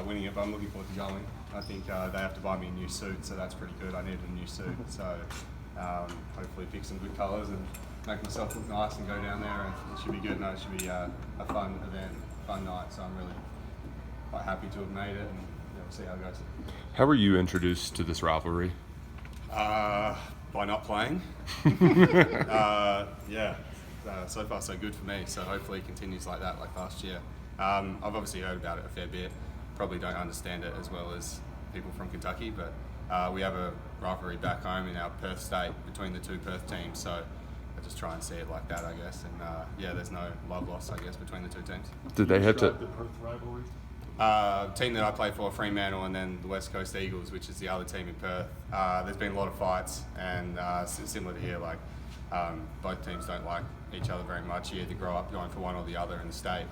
winning it, but I'm looking forward to going. I think they have to buy me a new suit, so that's pretty good. I need a new suit, so hopefully pick some good colours and make myself look nice and go down there, and it should be good. No, it should be a fun event, fun night, so I'm really quite happy to have made it, and we'll see how it goes. How were you introduced to this rivalry? By not playing. So far so good for me, so hopefully it continues like that, like last year. I've obviously heard about it a fair bit, probably don't understand it as well as people from Kentucky, but we have a rivalry back home in our Perth state between the two Perth teams, so I just try and see it like that, I guess, and there's no love lost, I guess, between the two teams. Did they have to... the Perth rivalry? Team that I play for, Fremantle, and then the West Coast Eagles, which is the other team in Perth. There's been a lot of fights, and similar to here, like both teams don't like each other very much. You either grow up going for one or the other in the state.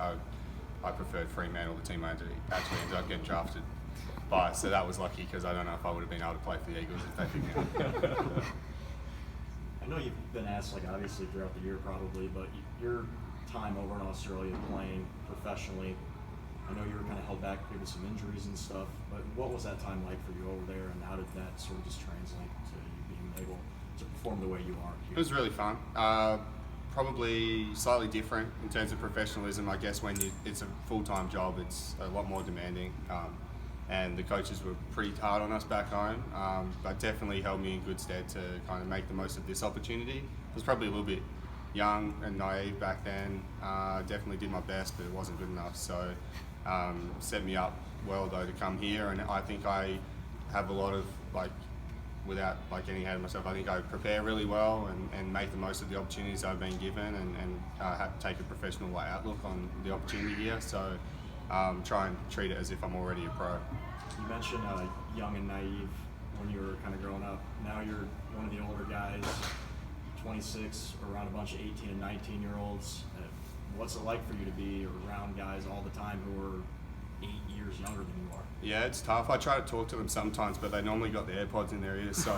I preferred Fremantle, the team I actually ended up getting drafted by, so that was lucky because I don't know if I would have been able to play for the Eagles if they picked me up. I know you've been asked, like, obviously throughout the year probably, but your time over in Australia playing professionally, I know you were kind of held back because of some injuries and stuff, but what was that time like for you over there, and how did that sort of just translate to you being able to perform the way you are here? It was really fun. Probably slightly different in terms of professionalism. I guess when it's a full-time job, it's a lot more demanding. And the coaches were pretty hard on us back home, but definitely held me in good stead to kind of make the most of this opportunity. I was probably a little bit young and naive back then. Definitely did my best, but it wasn't good enough. So set me up well though to come here, and I think I have a lot of, like, without like getting ahead of myself, I think I prepare really well and make the most of the opportunities I've been given, and have to take a professional outlook on the opportunity here. So try and treat it as if I'm already a pro. You mentioned young and naive when you were kind of growing up. Now you're one of the older guys, 26, around a bunch of 18 and 19-year-olds. What's it like for you to be around guys all the time who are 8 years younger than you are? Yeah, it's tough. I try to talk to them sometimes, but they normally got the AirPods in their ears, so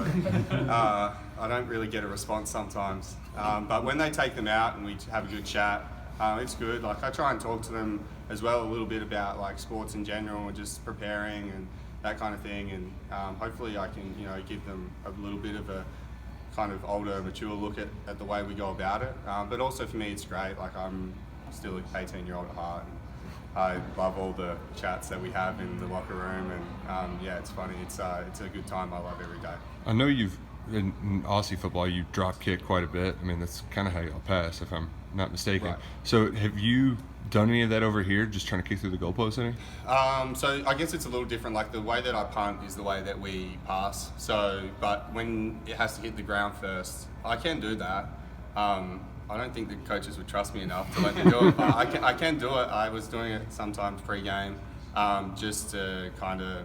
I don't really get a response sometimes. But when they take them out and we have a good chat, it's good. Like, I try and talk to them as well a little bit about like sports in general and just preparing and that kind of thing, and hopefully I can give them a little bit of a kind of older, mature look at the way we go about it. But also for me, it's great. Like, I'm still an 18-year-old at heart. I love all the chats that we have in the locker room, and it's funny. It's a good time. I love every day. I know you've, in Aussie football, you drop kick quite a bit. I mean, that's kind of how you'll pass, if I'm not mistaken. Right. So have you done any of that over here, just trying to kick through the goalpost any? So I guess it's a little different. Like, the way that I punt is the way that we pass. So, but when it has to hit the ground first, I can do that. I don't think the coaches would trust me enough to let me do it, but I can do it. I was doing it sometimes pre-game, just to kind of,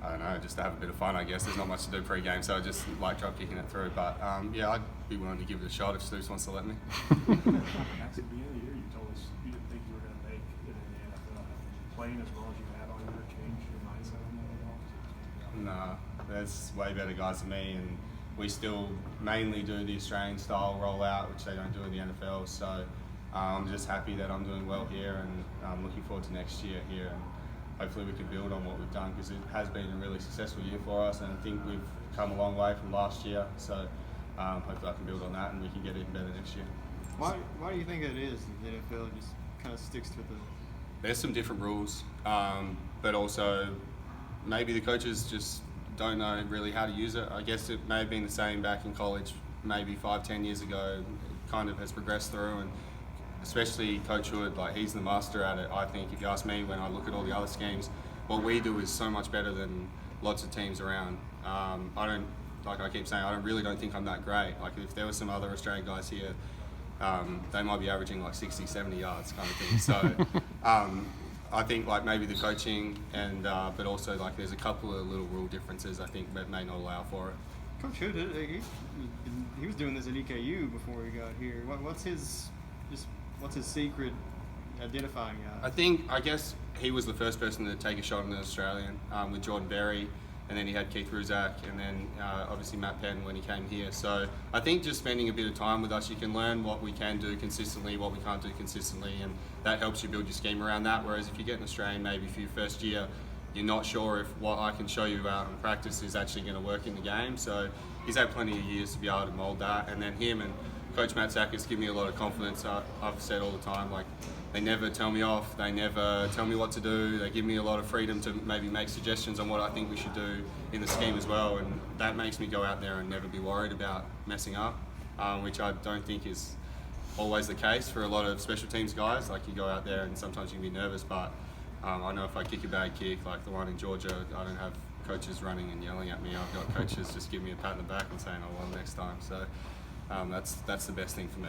I don't know, just to have a bit of fun, I guess. There's not much to do pre-game, so I just like drop kicking it through. But I'd be willing to give it a shot if Stoops wants to let me. At the beginning of the year, you told us you didn't think you were going to make it in the NFL. Playing as well as you had all year changed your mindset on that at all? Nah, there's way better guys than me, and we still mainly do the Australian style rollout, which they don't do in the NFL. So I'm just happy that I'm doing well here, and I'm looking forward to next year here, and hopefully we can build on what we've done, because it has been a really successful year for us, and I think we've come a long way from last year. So hopefully I can build on that and we can get even better next year. Why do you think that is? The NFL just kind of sticks to the... There's some different rules, but also maybe the coaches just don't know really how to use it. I guess it may have been the same back in college, maybe 5-10 years ago. It kind of has progressed through, and especially Coach Hood, like, he's the master at it. I think, if you ask me, when I look at all the other schemes, what we do is so much better than lots of teams around. Like I keep saying, I really don't think I'm that great. Like, if there were some other Australian guys here, they might be averaging like 60, 70 yards kind of thing. So I think, like, maybe the coaching and but also, like, there's a couple of little rule differences I think that may not allow for it. Coach Hood, he was doing this at EKU before he got here. What's his secret identifying guy? I guess he was the first person to take a shot on the Australian with Jordan Berry, and then he had Keith Ruzak, and then obviously Matt Penn when he came here. So I think just spending a bit of time with us, you can learn what we can do consistently, what we can't do consistently, and that helps you build your scheme around that. Whereas if you get an Australian maybe for your first year, you're not sure if what I can show you out in practice is actually going to work in the game. So he's had plenty of years to be able to mould that. And then him and Coach Matt Sakis give me a lot of confidence. I've said all the time, like, they never tell me off. They never tell me what to do. They give me a lot of freedom to maybe make suggestions on what I think we should do in the scheme as well. And that makes me go out there and never be worried about messing up, which I don't think is always the case for a lot of special teams guys. Like, you go out there and sometimes you can be nervous, but I know if I kick a bad kick, like the one in Georgia, I don't have coaches running and yelling at me. I've got coaches just give me a pat on the back and saying, "I won next time." So that's the best thing for me.